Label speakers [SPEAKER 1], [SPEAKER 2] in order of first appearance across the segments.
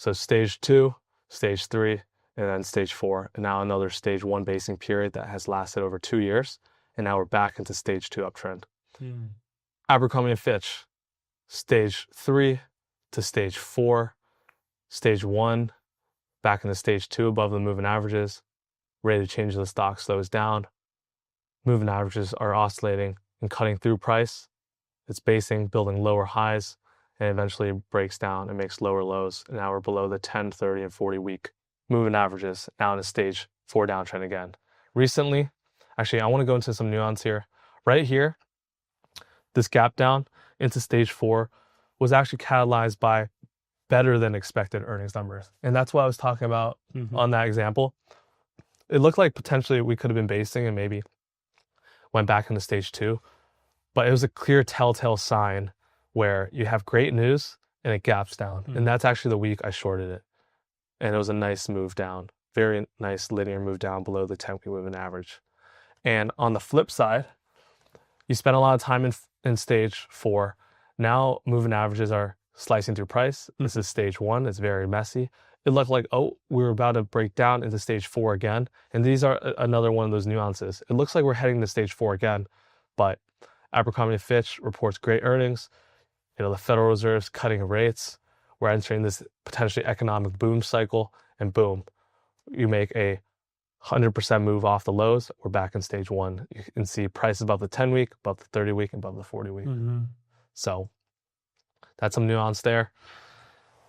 [SPEAKER 1] So stage 2, stage 3, and then stage 4, and now another stage 1 basing period that has lasted over 2 years, and now we're back into stage 2 uptrend. Abercrombie and Fitch, stage 3 to stage 4, stage 1, back into stage 2 above the moving averages. Rate of change of the stock slows down. Moving averages are oscillating and cutting through price. It's basing, building lower highs, and eventually breaks down and makes lower lows. And now we're below the 10, 30, and 40 week moving averages, now in a stage 4 downtrend again. Recently, actually, I want to go into some nuance here. Right here, this gap down into stage 4 was actually catalyzed by better than expected earnings numbers. And that's what I was talking about on that example. It looked like potentially we could have been basing and maybe went back into stage 2, but it was a clear telltale sign where you have great news and it gaps down. And that's actually the week I shorted it. And it was a nice move down, very nice linear move down below the 10-week moving average. And on the flip side, you spent a lot of time in stage 4. Now moving averages are slicing through price. This is stage 1. It's very messy. It looked like, oh, we were about to break down into stage 4 again. And these are another one of those nuances. It looks like we're heading to stage 4 again, but Abercrombie & Fitch reports great earnings. The Federal Reserve's cutting rates. We're entering this potentially economic boom cycle, and boom, you make a 100% move off the lows. We're back in stage 1. You can see prices above the 10-week, above the 30-week, and above the 40-week. So that's some nuance there.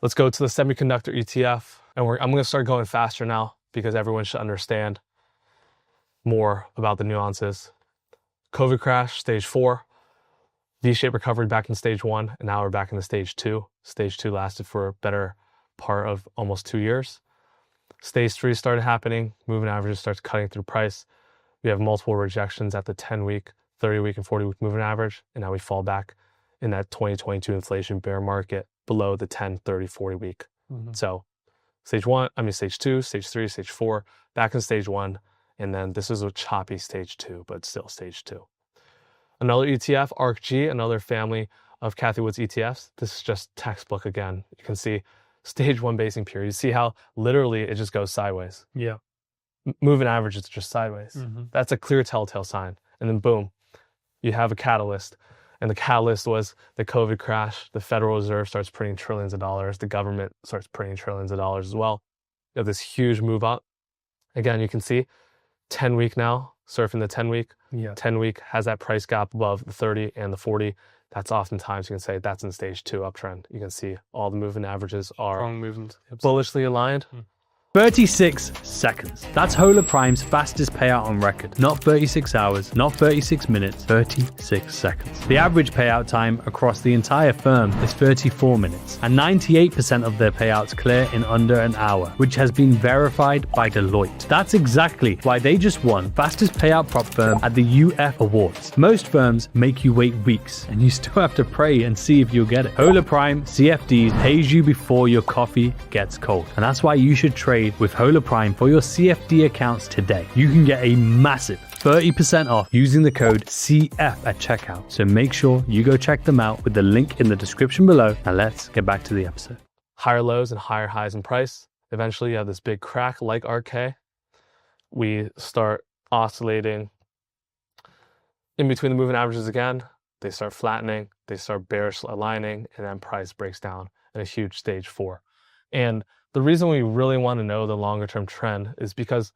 [SPEAKER 1] Let's go to the semiconductor ETF. And I'm going to start going faster now because everyone should understand more about the nuances. COVID crash, stage 4. V-shaped recovery back in stage 1, and now we're back in the stage 2. Stage 2 lasted for a better part of almost 2 years. Stage 3 started happening. Moving averages starts cutting through price. We have multiple rejections at the 10-week, 30-week, and 40-week moving average, and now we fall back in that 2022 inflation bear market below the 10, 30, 40 week. So stage 2, stage 3, stage 4, back in stage 1, and then this is a choppy stage 2, but still stage 2. Another ETF, ARCG, another family of Cathie Wood's ETFs. This is just textbook again. You can see stage 1 basing period. You see how literally it just goes sideways.
[SPEAKER 2] Yeah.
[SPEAKER 1] Moving average is just sideways. That's a clear telltale sign. And then boom, you have a catalyst. And the catalyst was the COVID crash. The Federal Reserve starts printing trillions of dollars. The government starts printing trillions of dollars as well. You have this huge move up. Again, you can see 10-week now, surfing the 10-week. 10-week has that price gap above the 30 and the 40. That's oftentimes, you can say that's in stage 2 uptrend. You can see all the moving averages are bullishly aligned.
[SPEAKER 2] 36 seconds. That's Hola Prime's fastest payout on record. Not 36 hours, not 36 minutes, 36 seconds. The average payout time across the entire firm is 34 minutes, and 98% of their payouts clear in under an hour, which has been verified by Deloitte. That's exactly why they just won fastest payout prop firm at the UF Awards. Most firms make you wait weeks, and you still have to pray and see if you'll get it. Hola Prime CFDs pays you before your coffee gets cold, and that's why you should trade with Hola Prime for your CFD accounts today. You can get a massive 30% off using the code CF at checkout. So make sure you go check them out with the link in the description below. Now let's get back to the episode.
[SPEAKER 1] Higher lows and higher highs in price. Eventually you have this big crack like RK. We start oscillating in between the moving averages again. They start flattening, they start bearish aligning, and then price breaks down in a huge stage 4. And the reason we really want to know the longer term trend is because,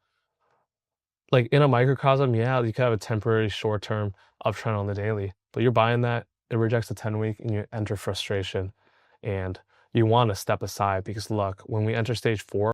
[SPEAKER 1] like, in a microcosm, yeah, you could have a temporary short term uptrend on the daily, but you're buying that, it rejects the 10-week, and you enter frustration, and you want to step aside because look, when we enter stage 4,